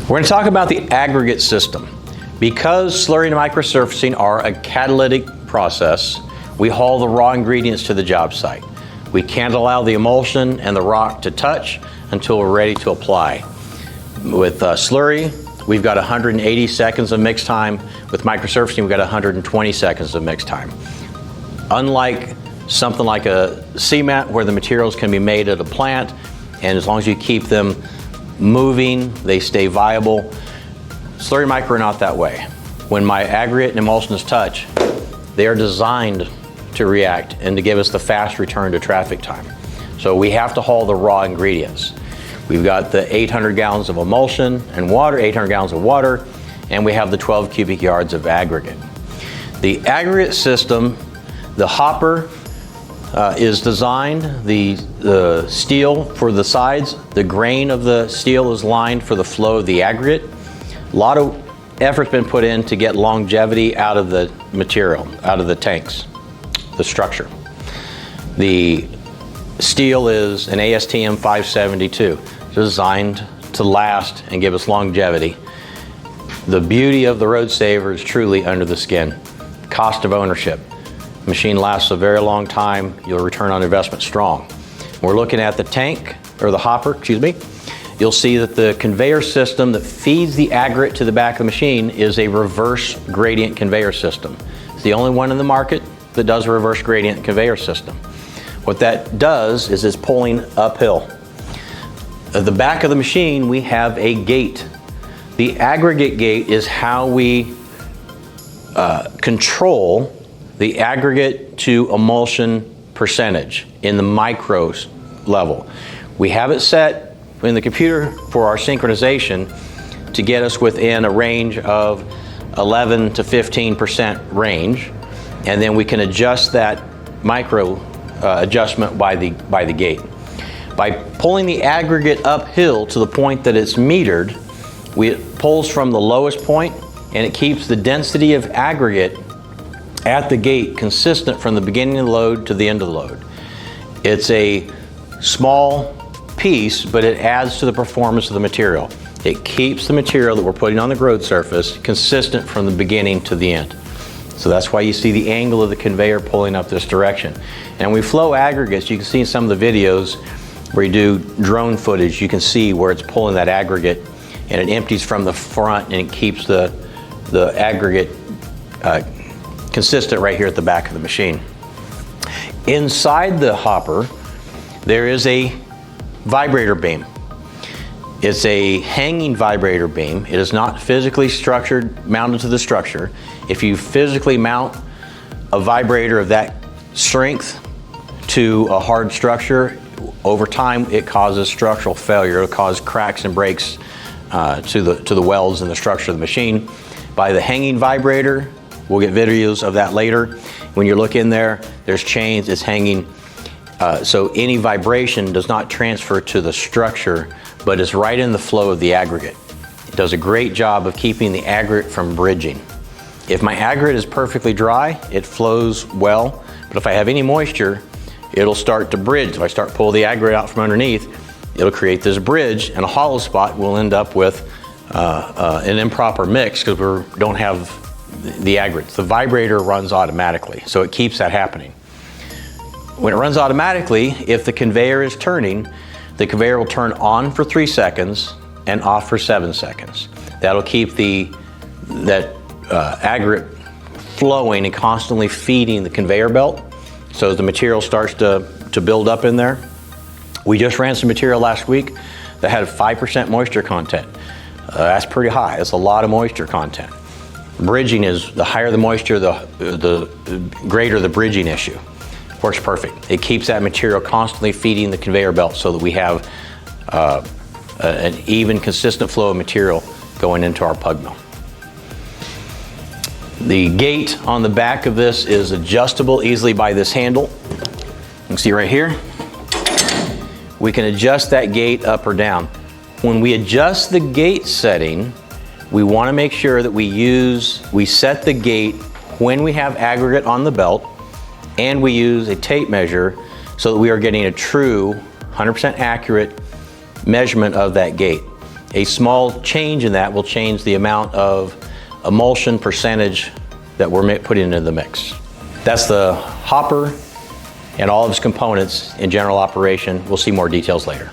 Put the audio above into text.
We're going to talk about the aggregate system. Because slurry and microsurfacing are a catalytic process, we haul the raw ingredients to the job site. We can't allow the emulsion and the rock to touch until we're ready to apply. With slurry, we've got 180 seconds of mix time. With microsurfacing, we've got 120 seconds of mix time. Unlike something like a cement where the materials can be made at a plant, and as long as you keep them moving, they stay viable. Slurry and micro are not that way. When my aggregate and emulsions touch, they are designed to react and to give us the fast return to traffic time. So we have to haul the raw ingredients. We've got the 800 gallons of emulsion and water, 800 gallons of water, and we have the 12 cubic yards of aggregate. The aggregate system, the hopper is designed, the steel for the sides, the grain of the steel is lined for the flow of the aggregate. A lot of effort's been put in to get longevity out of the material, out of the tanks, the structure. The steel is an ASTM 572, designed to last and give us longevity. The beauty of the RoadSaver is truly under the skin. Cost of ownership. Machine lasts a very long time. You'll return on investment strong. We're looking at the tank, or the hopper, excuse me. You'll see that the conveyor system that feeds the aggregate to the back of the machine is a reverse gradient conveyor system. It's the only one in the market that does a reverse gradient conveyor system. What that does is it's pulling uphill. At the back of the machine, we have a gate. The aggregate gate is how we control the aggregate to emulsion percentage in the micros level. We have it set in the computer for our synchronization to get us within a range of 11 to 15% range, and then we can adjust that micro adjustment by the gate. By pulling the aggregate uphill to the point that it's metered, it pulls from the lowest point and it keeps the density of aggregate at the gate consistent from the beginning of the load to the end of the load. It's a small piece, but it adds to the performance of the material. It keeps the material that we're putting on the road surface consistent from the beginning to the end. So that's why you see the angle of the conveyor pulling up this direction. And we flow aggregates. You can see in some of the videos where you do drone footage, you can see where it's pulling that aggregate and it empties from the front and it keeps the aggregate consistent right here at the back of the machine. Inside the hopper, there is a vibrator beam. It's a hanging vibrator beam. It is not physically mounted to the structure. If you physically mount a vibrator of that strength to a hard structure, over time it causes structural failure. It'll cause cracks and breaks to the welds in the structure of the machine. By the hanging vibrator, we'll get videos of that later. When you look in there, there's chains, it's hanging. So any vibration does not transfer to the structure, but is right in the flow of the aggregate. It does a great job of keeping the aggregate from bridging. If my aggregate is perfectly dry, it flows well, but if I have any moisture, it'll start to bridge. If I start pulling the aggregate out from underneath, it'll create this bridge, and a hollow spot will end up with an improper mix because we don't have the aggregates. The vibrator runs automatically, so it keeps that happening. When it runs automatically, if the conveyor is turning, the conveyor will turn on for 3 seconds and off for 7 seconds. That'll keep that aggregate flowing and constantly feeding the conveyor belt. So as the material starts to build up in there. We just ran some material last week that had 5% moisture content. That's pretty high. That's a lot of moisture content. Bridging is, the higher the moisture, the greater the bridging issue. Works perfect. It keeps that material constantly feeding the conveyor belt so that we have an even, consistent flow of material going into our pug mill. The gate on the back of this is adjustable easily by this handle. You can see right here. We can adjust that gate up or down. When we adjust the gate setting, we want to make sure that we set the gate when we have aggregate on the belt, and we use a tape measure so that we are getting a true 100% accurate measurement of that gate. A small change in that will change the amount of emulsion percentage that we're putting into the mix. That's the hopper and all of its components in general operation. We'll see more details later.